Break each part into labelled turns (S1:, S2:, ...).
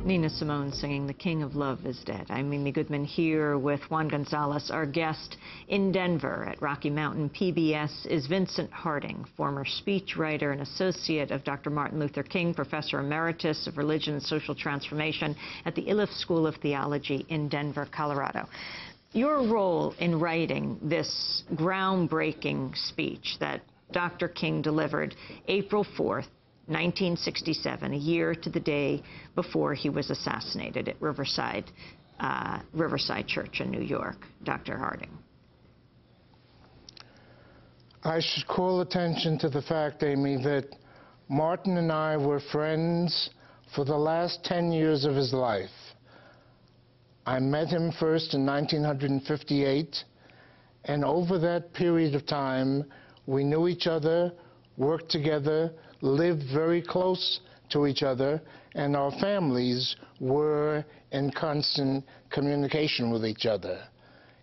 S1: Nina Simone singing "The King of Love is Dead." I'm Mimi Goodman here with Juan Gonzalez. Our guest in Denver at Rocky Mountain PBS is Vincent Harding, former speechwriter and associate of Dr. Martin Luther King, professor emeritus of religion and social transformation at the Iliff School of Theology in Denver, Colorado. Your role in writing this groundbreaking speech that Dr. King delivered April 4th, 1967, a year to the day before he was assassinated at Riverside Church in New York. Dr. Harding.
S2: I should call attention to the fact, Amy, that Martin and I were friends for the last 10 years of his life. I met him first in 1958, and over that period of time, we knew each other, worked together, lived very close to each other, and our families were in constant communication with each other.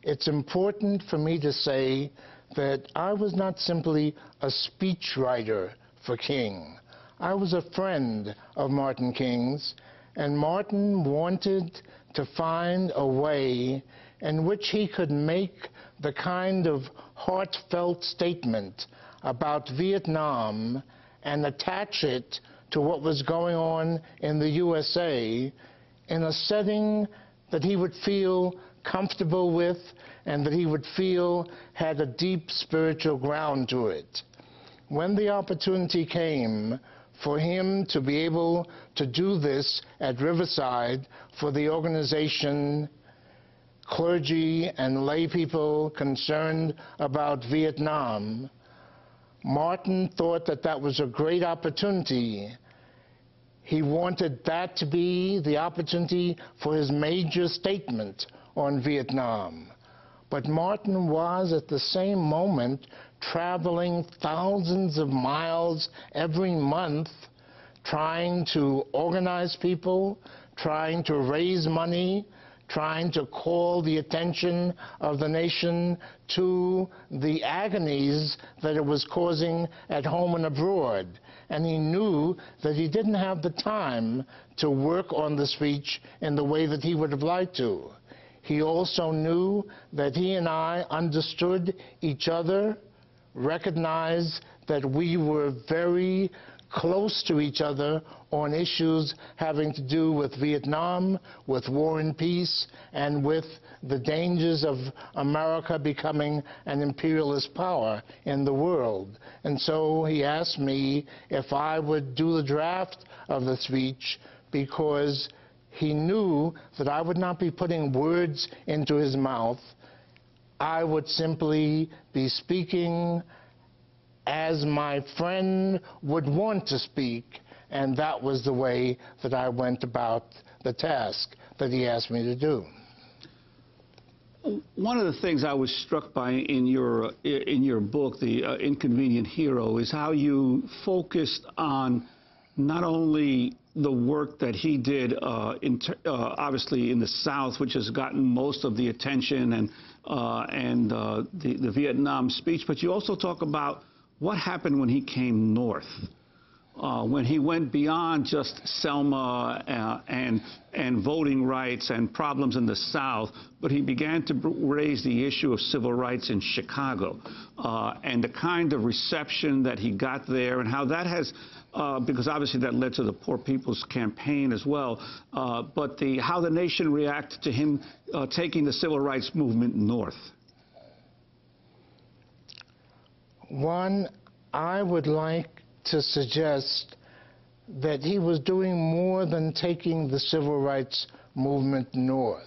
S2: It's important for me to say that I was not simply a speechwriter for King. I was a friend of Martin King's, and Martin wanted to find a way in which he could make the kind of heartfelt statement about Vietnam and attach it to what was going on in the USA in a setting that he would feel comfortable with and that he would feel had a deep spiritual ground to it. When the opportunity came for him to be able to do this at Riverside for the organization Clergy and Lay People Concerned About Vietnam, Martin thought that that was a great opportunity. He wanted that to be the opportunity for his major statement on Vietnam. But Martin was at the same moment traveling thousands of miles every month, trying to organize people, trying to raise money, trying to call the attention of the nation to the agonies that it was causing at home and abroad. And he knew that he didn't have the time to work on the speech in the way that he would have liked to. He also knew that he and I understood each other, recognized that we were very close to each other on issues having to do with Vietnam, with war and peace, and with the dangers of America becoming an imperialist power in the world. And so he asked me if I would do the draft of the speech because he knew that I would not be putting words into his mouth. I would simply be speaking as my friend would want to speak, and that was the way that I went about the task that he asked me to do.
S3: One of the things I was struck by in your book, The Inconvenient Hero, is how you focused on not only the work that he did obviously in the South, which has gotten most of the attention, and the Vietnam speech, but you also talk about what happened when he came north, when he went beyond just Selma and voting rights and problems in the South, but he began to raise the issue of civil rights in Chicago, and the kind of reception that he got there, and how that has, because obviously that led to the Poor People's Campaign as well, but how the nation reacted to him taking the civil rights movement north.
S2: One, I would like to suggest that he was doing more than taking the civil rights movement north.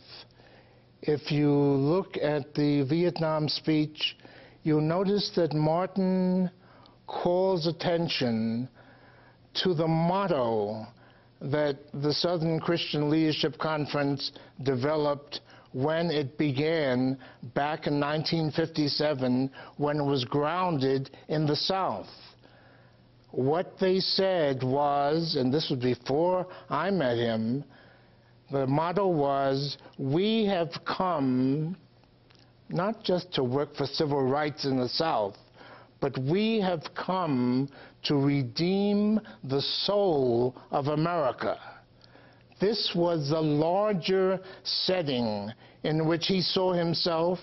S2: If you look at the Vietnam speech, you'll notice that Martin calls attention to the motto that the Southern Christian Leadership Conference developed when it began back in 1957, when it was grounded in the South. What they said was, and this was before I met him, the motto was, we have come not just to work for civil rights in the South, but we have come to redeem the soul of America. this was the larger setting in which he saw himself,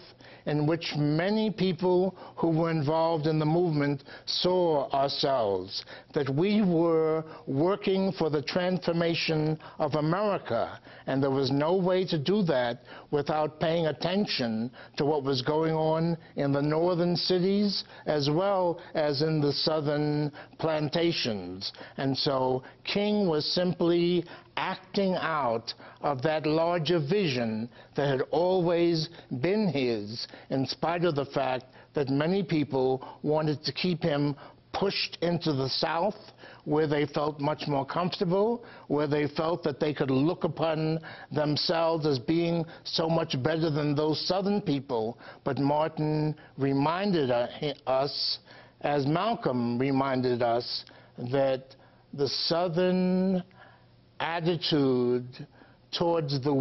S2: in which many people who were involved in the movement saw ourselves, that we were working for the transformation of America, and there was no way to do that without paying attention to what was going on in the northern cities as well as in the southern plantations. And so King was simply acting out of that larger vision that had always been his, in spite of the fact that many people wanted to keep him pushed into the South, where they felt much more comfortable, where they felt that they could look upon themselves as being so much better than those Southern people. But Martin reminded us, as Malcolm reminded us, that the Southern attitude towards the